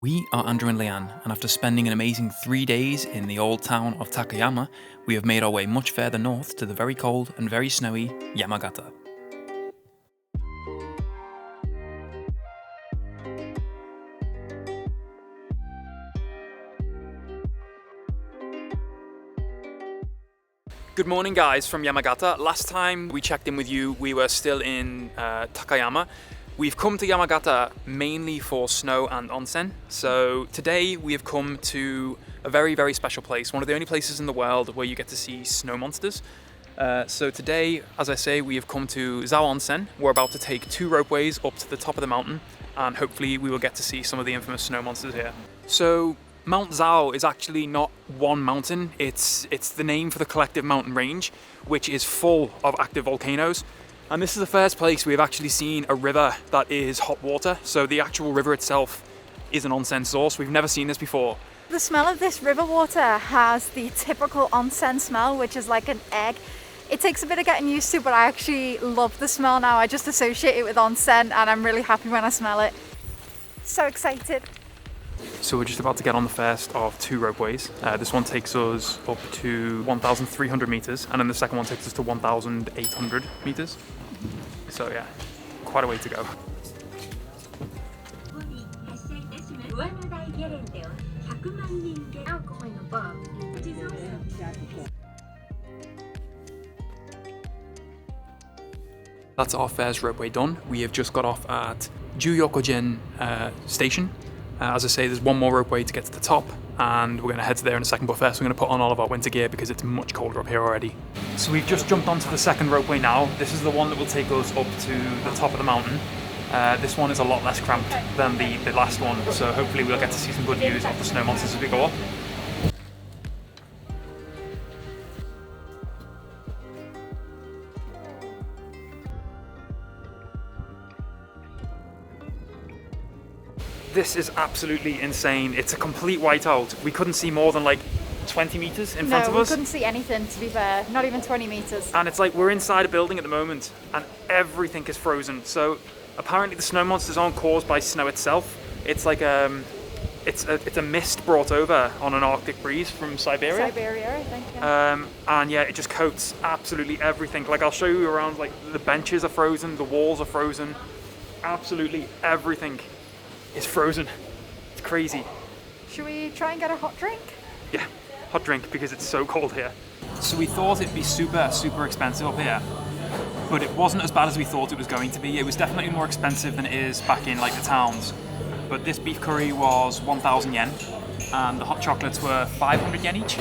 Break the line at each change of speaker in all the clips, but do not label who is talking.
We are Andrew and Leanne, and after spending an amazing 3 days in the old town of Takayama, we have made our way much further north to the very cold and very snowy Yamagata. Good morning guys from Yamagata. Last time we checked in with you, we were still in Takayama. We've come to Yamagata mainly for snow and onsen. So today we have come to a very, very special place. One of the only places in the world where you get to see snow monsters. So today, as I say, we have come to Zao Onsen. We're about to take 2 ropeways up to the top of the mountain, and hopefully we will get to see some of the infamous snow monsters here. So Mount Zao is actually not one mountain. It's the name for the collective mountain range, which is full of active volcanoes. And this is the first place we have actually seen a river that is hot water. So the actual river itself is an onsen source. We've never seen this before.
The smell of this river water has the typical onsen smell, which is like an egg. It takes a bit of getting used to, but I actually love the smell now. I just associate it with onsen and I'm really happy when I smell it. So excited.
So we're just about to get on the first of 2 ropeways. This one takes us up to 1,300 meters, and then the second one takes us to 1,800 meters. So yeah, quite a way to go. That's our first ropeway done. We have just got off at Juyokojin station. As I say, there's one more ropeway to get to the top, and we're going to head to there in a second, but first we're going to put on all of our winter gear because it's much colder up here already. So we've just jumped onto the second ropeway now. This is the one that will take us up to the top of the mountain. This one is a lot less cramped than the last one, so hopefully we'll get to see some good views of the snow monsters as we go up. This is absolutely insane. It's a complete whiteout. We couldn't see more than like 20 meters in front of us.
No, we couldn't see anything, to be fair. Not even 20 meters.
And it's like we're inside a building at the moment and everything is frozen. So apparently the snow monsters aren't caused by snow itself. It's like it's a mist brought over on an Arctic breeze from Siberia.
Siberia, I think, yeah.
And yeah, it just coats absolutely everything. Like I'll show you around, like the benches are frozen, the walls are frozen. Absolutely everything is frozen. It's crazy.
Should we try and get a hot drink?
Yeah, hot drink because it's so cold here. So we thought it'd be super expensive up here, but it wasn't as bad as we thought it was going to be. It was definitely more expensive than it is back in like the towns. But this beef curry was 1,000 yen and the hot chocolates were 500 yen each.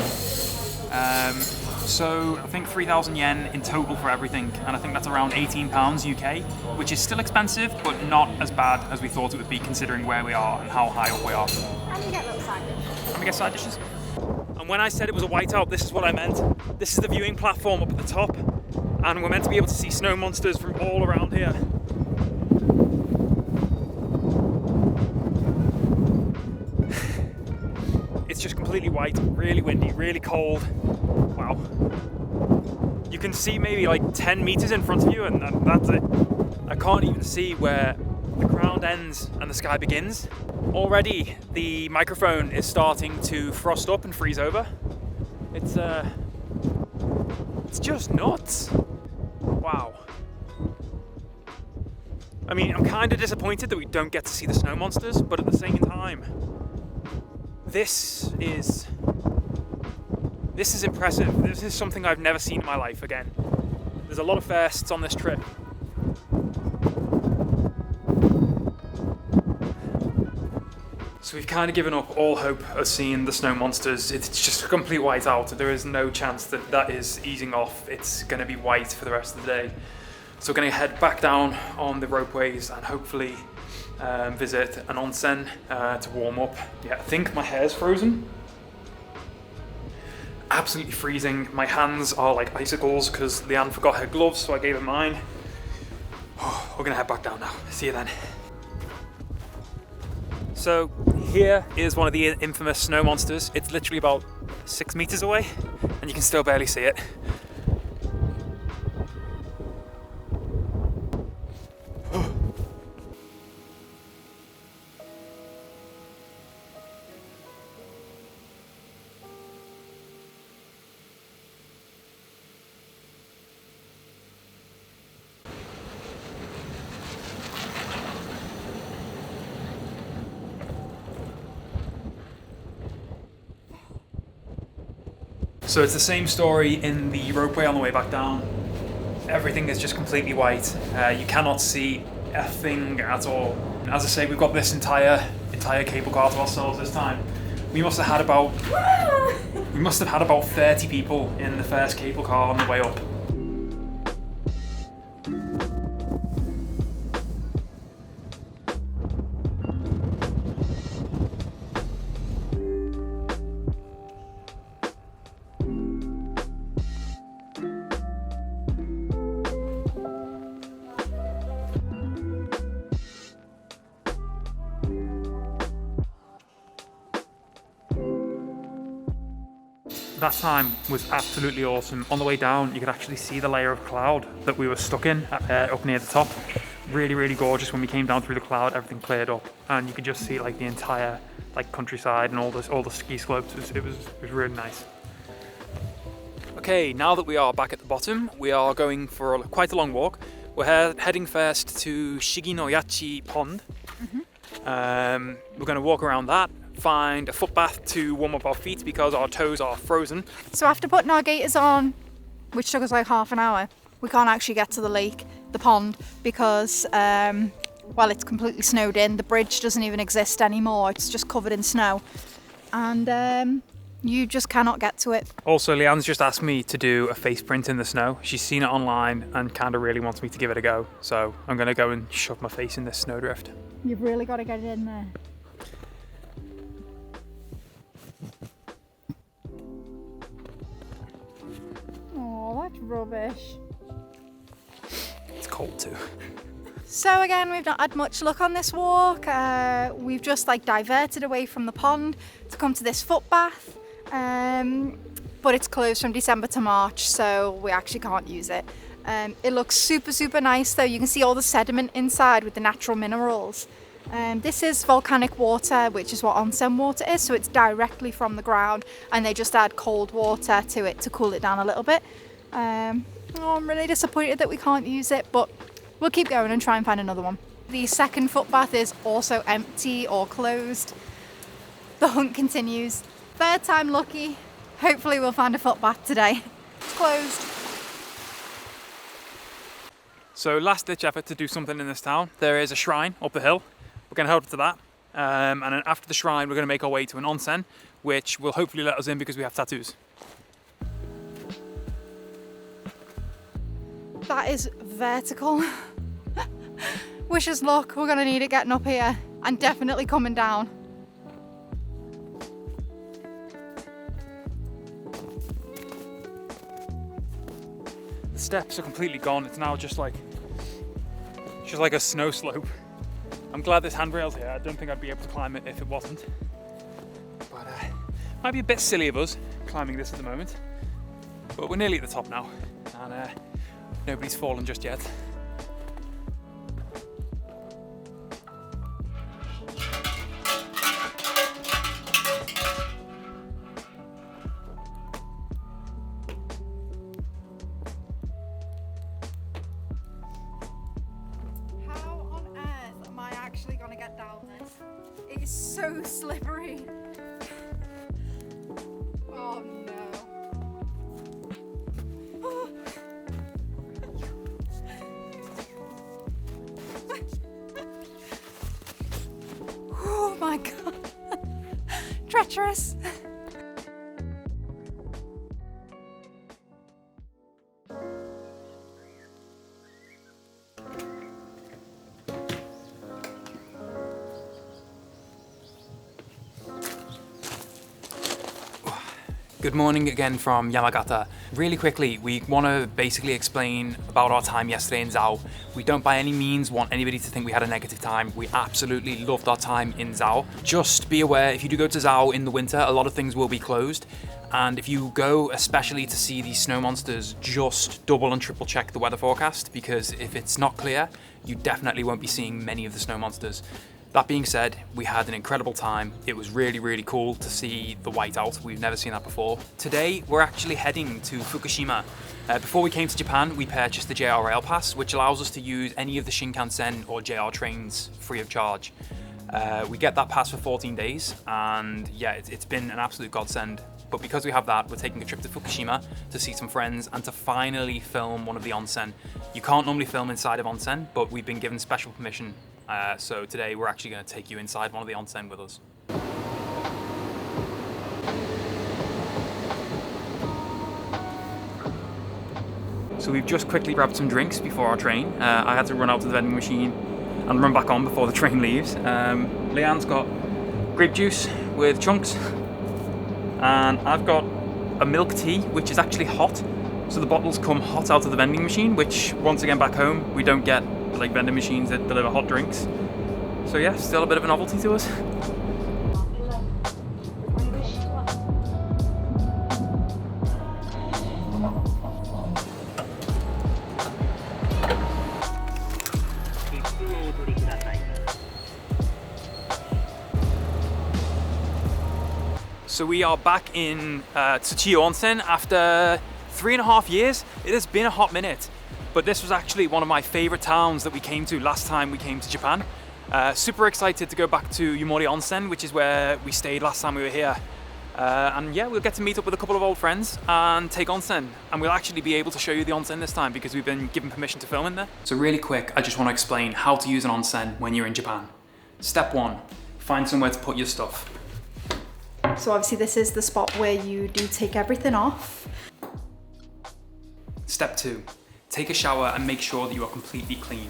So I think 3,000 yen in total for everything, and I think that's around £18 UK, which is still expensive, but not as bad as we thought it would be considering where we are and how high up we are.
And you get little side dishes.
And we get side dishes. And when I said it was a whiteout, this is what I meant. This is the viewing platform up at the top, and we're meant to be able to see snow monsters from all around here. It's just completely white, really windy, really cold. Wow. You can see maybe like 10 meters in front of you and that's it. I can't even see where the ground ends and the sky begins. Already the microphone is starting to frost up and freeze over. It's just nuts. Wow. I mean, I'm kind of disappointed that we don't get to see the snow monsters, but at the same time, this is impressive. This is something I've never seen in my life again. There's a lot of firsts on this trip. So we've kind of given up all hope of seeing the snow monsters. It's just a complete whiteout. There is no chance that that is easing off. It's going to be white for the rest of the day. So we're going to head back down on the ropeways and hopefully visit an onsen to warm up. Yeah, I think my hair's frozen. Absolutely freezing. My hands are like icicles because Leanne forgot her gloves, so I gave her mine. Oh, we're gonna head back down now. See you then. So here is one of the infamous snow monsters. It's literally about 6 meters away and you can still barely see it. So it's the same story in the ropeway on the way back down. Everything is just completely white. You cannot see a thing at all. As I say, we've got this entire cable car to ourselves this time. We must have had about 30 people in the first cable car on the way up. That time was absolutely awesome. On the way down, you could actually see the layer of cloud that we were stuck in up near the top. Really, really gorgeous. When we came down through the cloud, everything cleared up, and you could just see like the entire like countryside and all the ski slopes. It was really nice. Okay, now that we are back at the bottom, we are going for quite a long walk. We're heading first to Shiginoyachi Pond. We're going to walk around that, find a foot bath to warm up our feet because our toes are frozen.
So after putting our gaiters on, which took us like half an hour, we can't actually get to the lake, the pond, because well, it's completely snowed in. The bridge doesn't even exist anymore. It's just covered in snow, and you just cannot get to it.
Also, Leanne's just asked me to do a face print in the snow. She's seen it online and kind of really wants me to give it a go. So I'm going to go and shove my face in this snowdrift.
You've really got to get it in there. Oh, that's rubbish.
It's cold too.
So again, we've not had much luck on this walk. We've just like diverted away from the pond to come to this foot bath. But it's closed from December to March, so we actually can't use it. It looks super nice though. You can see all the sediment inside with the natural minerals. This is volcanic water, which is what onsen water is, so it's directly from the ground, and they just add cold water to it to cool it down a little bit. I'm really disappointed that we can't use it, but we'll keep going and try and find another one. The second foot bath is also empty or closed. The hunt continues. Third time lucky. Hopefully we'll find a foot bath today. It's closed.
So last ditch effort to do something in this town. There is a shrine up the hill. We're going to head up to that. And then after the shrine, we're going to make our way to an onsen, which will hopefully let us in because we have tattoos.
That is vertical. Wish us luck. We're going to need it getting up here and definitely coming down.
The steps are completely gone. It's now just like a snow slope. I'm glad this handrail's here. I don't think I'd be able to climb it if it wasn't. But might be a bit silly of us climbing this at the moment. But we're nearly at the top now, and nobody's fallen just yet.
Gonna get down this. It is so slippery. Oh no. Oh my god. Treacherous.
Good morning again from Yamagata. Really quickly, we want to basically explain about our time yesterday in Zao. We don't by any means want anybody to think we had a negative time. We absolutely loved our time in Zao. Just be aware, if you do go to Zao in the winter, a lot of things will be closed. And if you go especially to see these snow monsters, just double and triple check the weather forecast, because if it's not clear, you definitely won't be seeing many of the snow monsters. That being said, we had an incredible time. It was really cool to see the whiteout. We've never seen that before. Today, we're actually heading to Fukushima. Before we came to Japan, we purchased the JR Rail Pass, which allows us to use any of the Shinkansen or JR trains free of charge. We get that pass for 14 days, and yeah, it's been an absolute godsend. But because we have that, we're taking a trip to Fukushima to see some friends and to finally film one of the onsen. You can't normally film inside of onsen, but we've been given special permission. So today we're actually going to take you inside one of the onsen with us. So we've just quickly grabbed some drinks before our train. I had to run out to the vending machine and run back on before the train leaves. Leanne's got grape juice with chunks, and I've got a milk tea, which is actually hot. So the bottles come hot out of the vending machine, which once again back home, we don't get like vending machines that deliver hot drinks. So yeah, still a bit of a novelty to us. So we are back in TSUCHIYU Onsen after 3.5 years. It has been a hot minute, but this was actually one of my favorite towns that we came to last time we came to Japan. Super excited to go back to Yumori Onsen, which is where we stayed last time we were here. And yeah, we'll get to meet up with a couple of old friends and take onsen. And we'll actually be able to show you the onsen this time because we've been given permission to film in there. So really quick, I just want to explain how to use an onsen when you're in Japan. Step 1, find somewhere to put your stuff.
So obviously this is the spot where you do take everything off.
Step 2, take a shower and make sure that you are completely clean.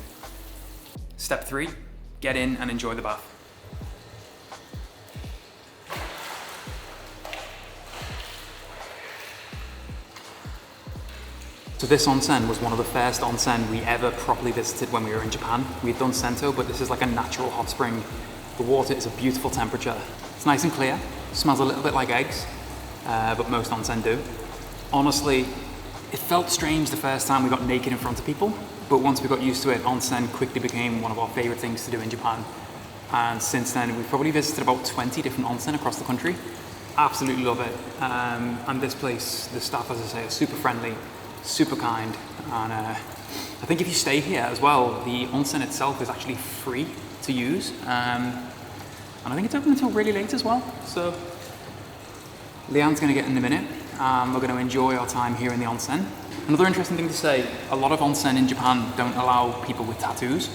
Step 3, get in and enjoy the bath. So this onsen was one of the first onsen we ever properly visited when we were in Japan. We'd done Sento, but this is like a natural hot spring. The water is a beautiful temperature. It's nice and clear, smells a little bit like eggs, but most onsen do. Honestly, it felt strange the first time we got naked in front of people, but once we got used to it, onsen quickly became one of our favorite things to do in Japan. And since then, we've probably visited about 20 different onsen across the country. Absolutely love it. And this place, the staff, as I say, are super friendly, super kind. And I think if you stay here as well, the onsen itself is actually free to use. And I think it's open until really late as well. So Leanne's gonna get in a minute. We're gonna enjoy our time here in the onsen. Another interesting thing to say, a lot of onsen in Japan don't allow people with tattoos.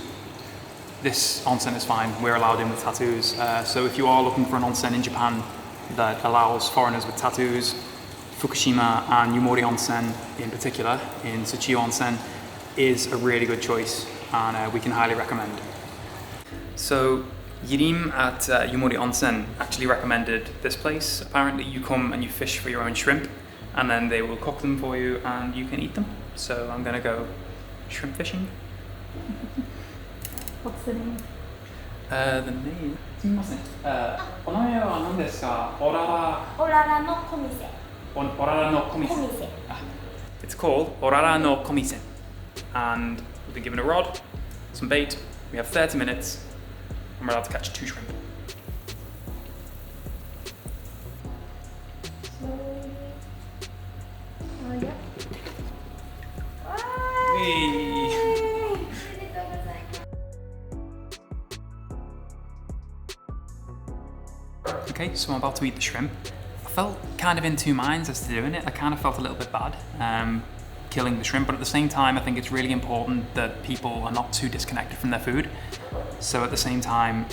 This onsen is fine, we're allowed in with tattoos. So if you are looking for an onsen in Japan that allows foreigners with tattoos, Fukushima and Yumori Onsen in particular, in TSUCHIYU Onsen, is a really good choice, and we can highly recommend. So Yirim at Yumori Onsen actually recommended this place. Apparently you come and you fish for your own shrimp, and then they will cook them for you and you can eat them. So I'm gonna go shrimp fishing.
What's the name?
The name? すみません。お名前は何ですか？オララのコミセ。オララのコミセ。It's called Orara no Komise. And we've been given a rod, some bait, we have 30 minutes, and we're allowed to catch 2 shrimp. Okay, so I'm about to eat the shrimp. I felt kind of in two minds as to doing it. I kind of felt a little bit bad killing the shrimp, but at the same time I think it's really important that people are not too disconnected from their food. So at the same time,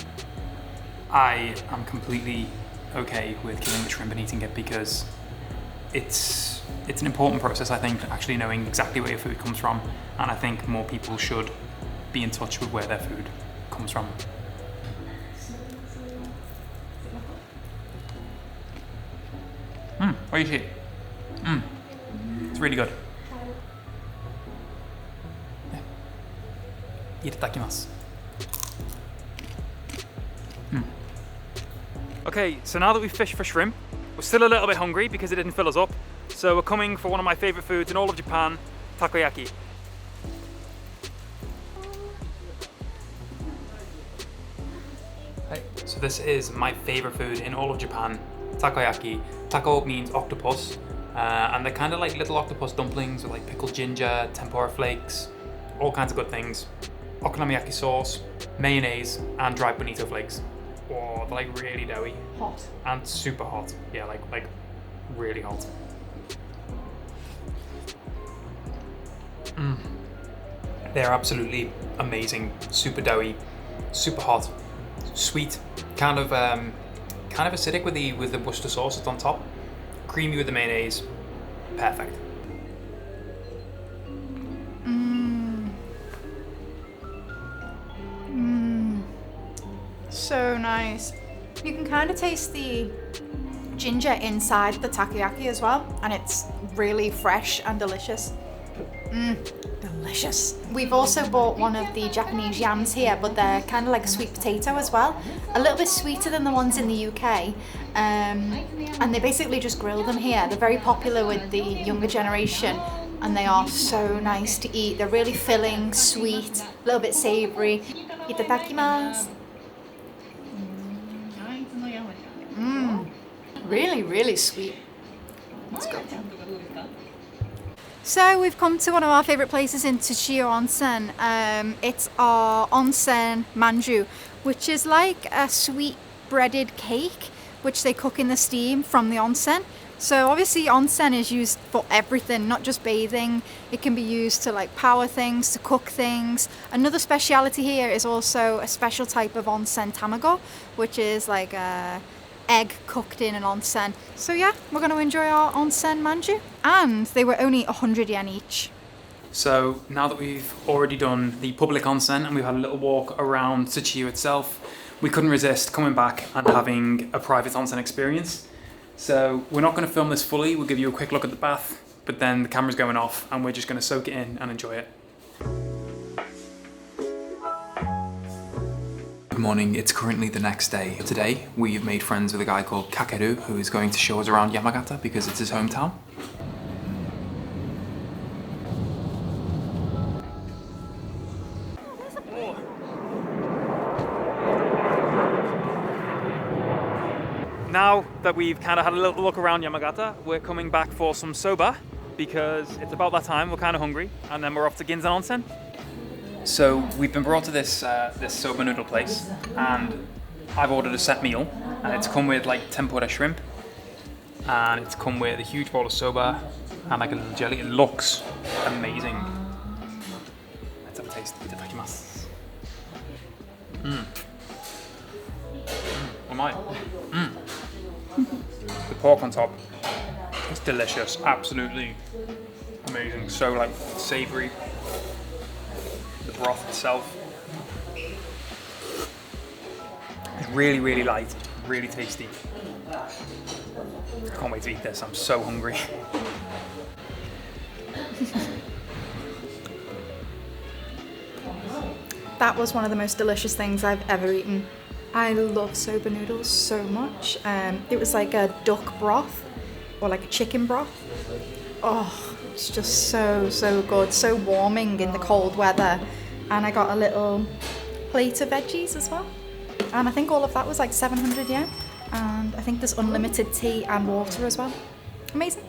I am completely okay with killing the shrimp and eating it, because it's an important process, I think, actually knowing exactly where your food comes from, and I think more people should be in touch with where their food comes from. Oishii. It's really good. Itadakimasu. Okay, so now that we've fished for shrimp, we're still a little bit hungry because it didn't fill us up. So we're coming for one of my favorite foods in all of Japan, takoyaki. Okay, so this is my favorite food in all of Japan, takoyaki. Tako means octopus, and they're kind of like little octopus dumplings with like pickled ginger, tempura flakes, all kinds of good things. Okonomiyaki sauce, mayonnaise, and dried bonito flakes. Oh, they're like really doughy.
Hot.
And super hot. Yeah, like really hot. They're absolutely amazing, super doughy, super hot, sweet, kind of acidic with the Worcester sauce that's on top, creamy with the mayonnaise, perfect.
So nice. You can kind of taste the ginger inside the takoyaki as well, and it's really fresh and delicious. Delicious. We've also bought one of the Japanese yams here, but they're kind of like a sweet potato as well. A little bit sweeter than the ones in the UK. And they basically just grill them here. They're very popular with the younger generation, and they are so nice to eat. They're really filling, sweet, a little bit savory. Itadakimasu. Really, really sweet. Let's go. So we've come to one of our favourite places in TSUCHIYU Onsen. It's our onsen manju, which is like a sweet breaded cake which they cook in the steam from the onsen. So obviously onsen is used for everything, not just bathing. It can be used to like power things, to cook things. Another speciality here is also a special type of onsen tamago, which is like a egg cooked in an onsen. So yeah, we're going to enjoy our onsen manju, and they were only 100 yen each.
So now that we've already done the public onsen and we've had a little walk around TSUCHIYU itself, we couldn't resist coming back and having a private onsen experience. So we're not going to film this fully, we'll give you a quick look at the bath, but then the camera's going off and we're just going to soak it in and enjoy it. Good morning, it's currently the next day. Today we've made friends with a guy called Kakeru who is going to show us around Yamagata because it's his hometown. Now that we've kind of had a little look around Yamagata, we're coming back for some soba because it's about that time, we're kind of hungry, and then we're off to Ginzan Onsen. So we've been brought to this soba noodle place, and I've ordered a set meal, and it's come with like tempura shrimp, and it's come with a huge bowl of soba and like a little jelly. It looks amazing. Let's have a taste. Itadakimasu. Oh my. The pork on top, it's delicious, absolutely amazing. So like savoury. The broth itself, it's really, really light, really tasty. I can't wait to eat this, I'm so hungry.
That was one of the most delicious things I've ever eaten. I love soba noodles so much. It was like a duck broth or like a chicken broth. Oh, it's just so, so good, so warming in the cold weather. And I got a little plate of veggies as well. And I think all of that was like 700 yen. And I think there's unlimited tea and water as well. Amazing.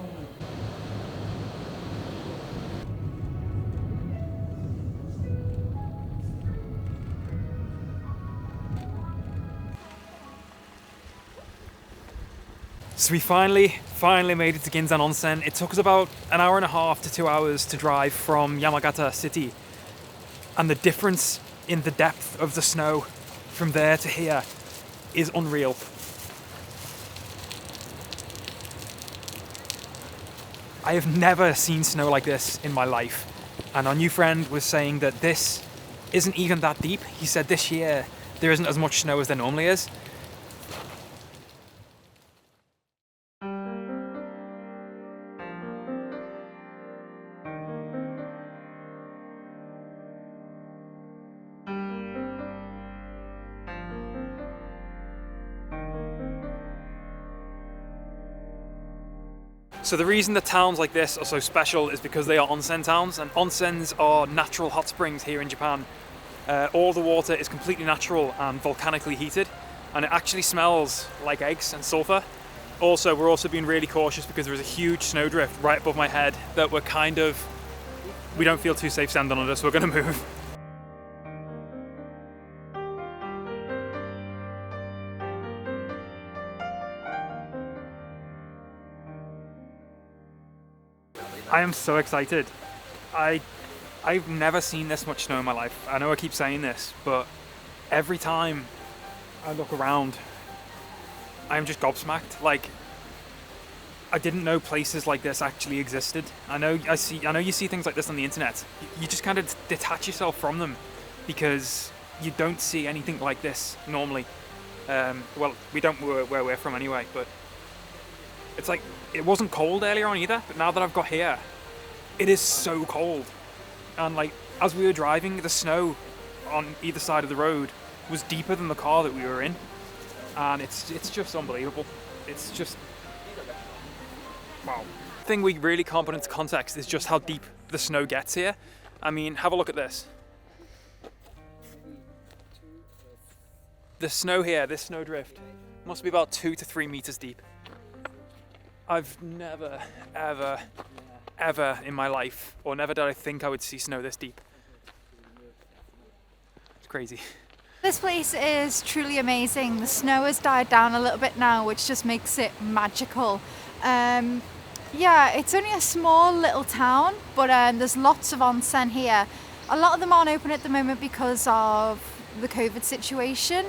So we finally made it to Ginzan Onsen. It took us about an hour and a half to 2 hours to drive from Yamagata city. And the difference in the depth of the snow from there to here is unreal. I have never seen snow like this in my life. And our new friend was saying that this isn't even that deep. He said this year there isn't as much snow as there normally is. So the reason that towns like this are so special is because they are onsen towns, and onsens are natural hot springs here in Japan. All the water is completely natural and volcanically heated, and it actually smells like eggs and sulfur. Also, we're also being really cautious because there is a huge snowdrift right above my head that we don't feel too safe standing on it, so we're going to move. I am so excited. I've never seen this much snow in my life. I know I keep saying this, but every time I look around, I'm just gobsmacked. Like, I didn't know places like this actually existed. I know you see things like this on the internet. You just kind of detach yourself from them because you don't see anything like this normally. Well, we don't where we're from anyway, but it's like, it wasn't cold earlier on either, but now that I've got here, it is so cold. And like, as we were driving, the snow on either side of the road was deeper than the car that we were in. And it's just unbelievable. It's just, wow. The thing we really can't put into context is just how deep the snow gets here. I mean, have a look at this. The snow here, this snowdrift, must be about 2 to 3 meters deep. I've never, ever in my life, or never did I think I would see snow this deep. It's crazy.
This place is truly amazing. The snow has died down a little bit now, which just makes it magical. Yeah, it's only a small little town, but there's lots of onsen here. A lot of them aren't open at the moment because of the COVID situation.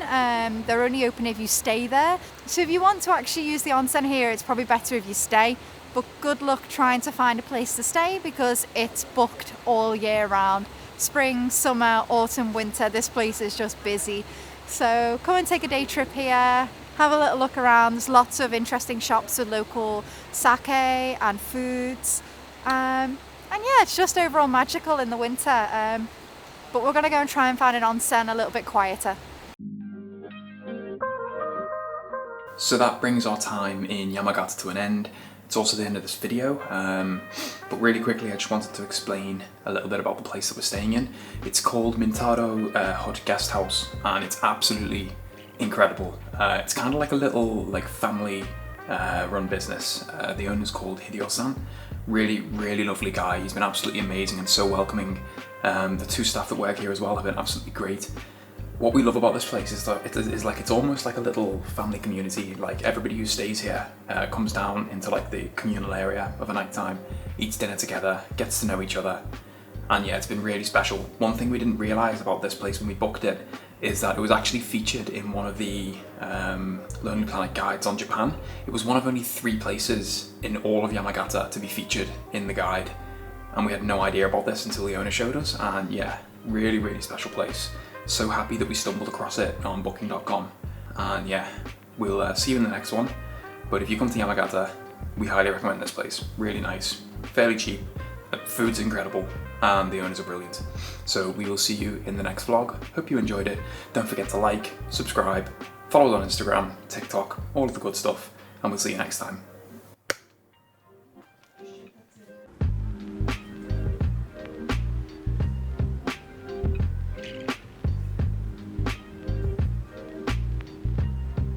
They're only open if you stay there. So if you want to actually use the onsen here, it's probably better if you stay. But good luck trying to find a place to stay because it's booked all year round. Spring, summer, autumn, winter, this place is just busy. So come and take a day trip here, have a little look around. There's lots of interesting shops with local sake and foods. And yeah, it's just overall magical in the winter. But we're gonna go and try and find an onsen a little bit quieter.
So that brings our time in Yamagata to an end. It's also the end of this video, but really quickly I just wanted to explain a little bit about the place that we're staying in. It's called Mintaro Hut Guest House, and it's absolutely incredible. It's kind of like a little family run business. The owner's called Hideo-san. Really lovely guy. He's been absolutely amazing and so welcoming. The two staff that work here as well have been absolutely great. What we love about this place is that it's almost like a little family community. Like, everybody who stays here comes down into like the communal area of a night time, eats dinner together, gets to know each other, and yeah, it's been really special. One thing we didn't realise about this place when we booked it is that it was actually featured in one of the Lonely Planet guides on Japan. It was one of only 3 places in all of Yamagata to be featured in the guide, and we had no idea about this until the owner showed us. And yeah, really special place. So happy that we stumbled across it on booking.com. And yeah, we'll see you in the next one. But if you come to Yamagata, we highly recommend this place. Really nice, fairly cheap, food's incredible, and the owners are brilliant. So we will see you in the next vlog. Hope you enjoyed it. Don't forget to like, subscribe, follow us on Instagram, TikTok, all of the good stuff, and we'll see you next time.